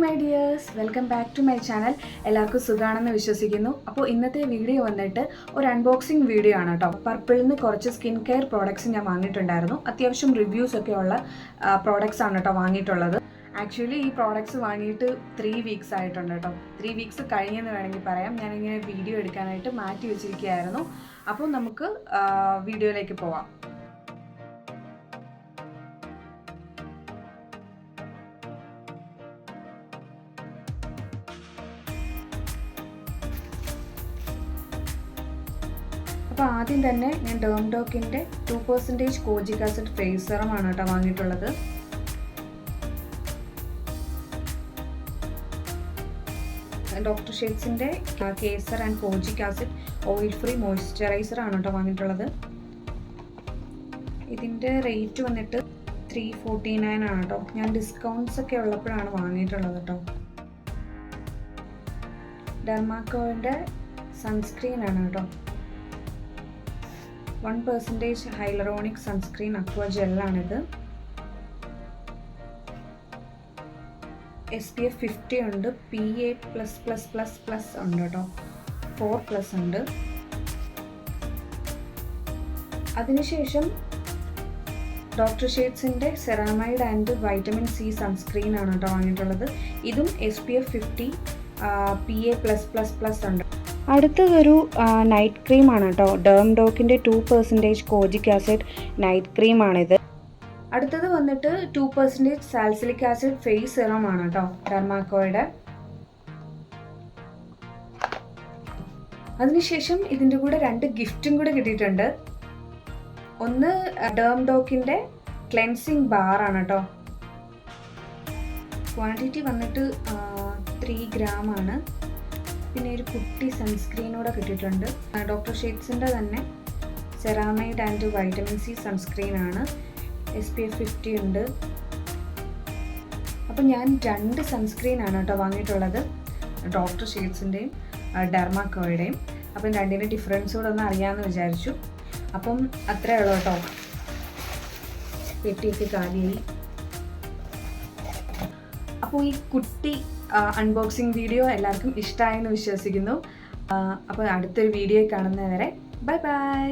My dears, welcome back to my channel. എല്ലാവർക്കും സുഖമാണെന്ന് വിശ്വസിക്കുന്നു. അപ്പോൾ ഇന്നത്തെ വീഡിയോ വന്നിട്ട് ഒരു അൺബോക്സിങ് വീഡിയോ ആണ് കേട്ടോ. പർപ്പിളിൽ നിന്ന് കുറച്ച് സ്കിൻ കെയർ പ്രോഡക്ട്സ് ഞാൻ വാങ്ങിയിട്ടുണ്ടായിരുന്നു. അത്യാവശ്യം റിവ്യൂസ് ഒക്കെ ഉള്ള പ്രോഡക്ട്സ് ആണ് കേട്ടോ വാങ്ങിയിട്ടുള്ളത്. ആക്ച്വലി ഈ പ്രോഡക്ട്സ് വാങ്ങിയിട്ട് 3 വീക്സ് ആയിട്ടുണ്ട് കേട്ടോ. 3 വീക്സ് കഴിഞ്ഞെന്ന് വേണമെങ്കിൽ പറയാം. ഞാനിങ്ങനെ വീഡിയോ എടുക്കാനായിട്ട് മാറ്റി വെച്ചിരിക്കുകയായിരുന്നു. അപ്പോൾ നമുക്ക് വീഡിയോയിലേക്ക് പോവാം. അപ്പോൾ ആദ്യം തന്നെ ഞാൻ ഡേംഡോക്കിൻ്റെ 2% കോജിക് ആസിഡ് ഫേസ് സെറമാണ് കേട്ടോ വാങ്ങിയിട്ടുള്ളത്. ഡോക്ടർ ഷേഡ്സിൻ്റെ Kesar and kojic acid oil free moisturiser ആണ് കേട്ടോ വാങ്ങിയിട്ടുള്ളത്. ഇതിൻ്റെ റേറ്റ് വന്നിട്ട് 349 ആണ് കേട്ടോ. ഞാൻ ഡിസ്കൗണ്ട്സ് ഒക്കെ ഉള്ളപ്പോഴാണ് വാങ്ങിയിട്ടുള്ളത് കേട്ടോ. ഡെർമാക്കോയുടെ സൺസ്ക്രീൻ ആണ് കേട്ടോ. 1% ഹൈലറോണിക് സൺസ്ക്രീൻ അക്വ ജെല്ലാണിത്. SPF 50 ഉണ്ട്, PA++++ ഉണ്ട് കേട്ടോ, 4+ ഉണ്ട്. അതിനുശേഷം ഡോക്ടർ ഷേഡ്സിൻ്റെ ceramide and vitamin C sunscreen ആണ് കേട്ടോ വാങ്ങിയിട്ടുള്ളത്. ഇതും SPF 50 PA+++ ഉണ്ട്. അടുത്തതൊരു നൈറ്റ് ക്രീമാണ് കേട്ടോ. ഡേംഡോക്കിൻ്റെ 2% കോജിക് ആസിഡ് നൈറ്റ് ക്രീമാണിത്. അടുത്തത് വന്നിട്ട് 2% സാൽസിലിക് ആസിഡ് ഫേസ് സെറം ആണ് കേട്ടോ, ഡെർമാക്കോയുടെ. അതിനുശേഷം ഇതിൻ്റെ കൂടെ 2 ഗിഫ്റ്റും കൂടെ കിട്ടിയിട്ടുണ്ട്. ഒന്ന് ഡേംഡോക്കിൻ്റെ ക്ലെൻസിങ് ബാർ ആണ് കേട്ടോ. ക്വാണ്ടിറ്റി വന്നിട്ട് 3 gram ആണ്. പിന്നെ ഒരു കുട്ടി സൺസ്ക്രീനൂടെ കിട്ടിയിട്ടുണ്ട്. ഡോക്ടർ ഷേഡ്സിൻ്റെ തന്നെ ceramide and vitamin C sunscreen ആണ്. SPF 50 ഉണ്ട്. അപ്പം ഞാൻ 2 സൺസ്ക്രീൻ ആണ് കേട്ടോ വാങ്ങിയിട്ടുള്ളത്, ഡോക്ടർ ഷേഡ്സിൻ്റെയും ഡെർമാക്കോയുടെയും. അപ്പം രണ്ടിൻ്റെ ഡിഫറൻസ് കൂടെ ഒന്ന് അറിയാമെന്ന് വിചാരിച്ചു. അപ്പം അത്രേ ഉള്ളൂ കേട്ടോ. പെട്ടിയൊക്കെ കാലിയായി. അപ്പോൾ ഈ കുട്ടി അൺബോക്സിങ് വീഡിയോ എല്ലാവർക്കും ഇഷ്ടമായെന്ന് വിശ്വസിക്കുന്നു. അപ്പോൾ അടുത്തൊരു വീഡിയോ കാണുന്നതുവരെ ബൈ ബൈ.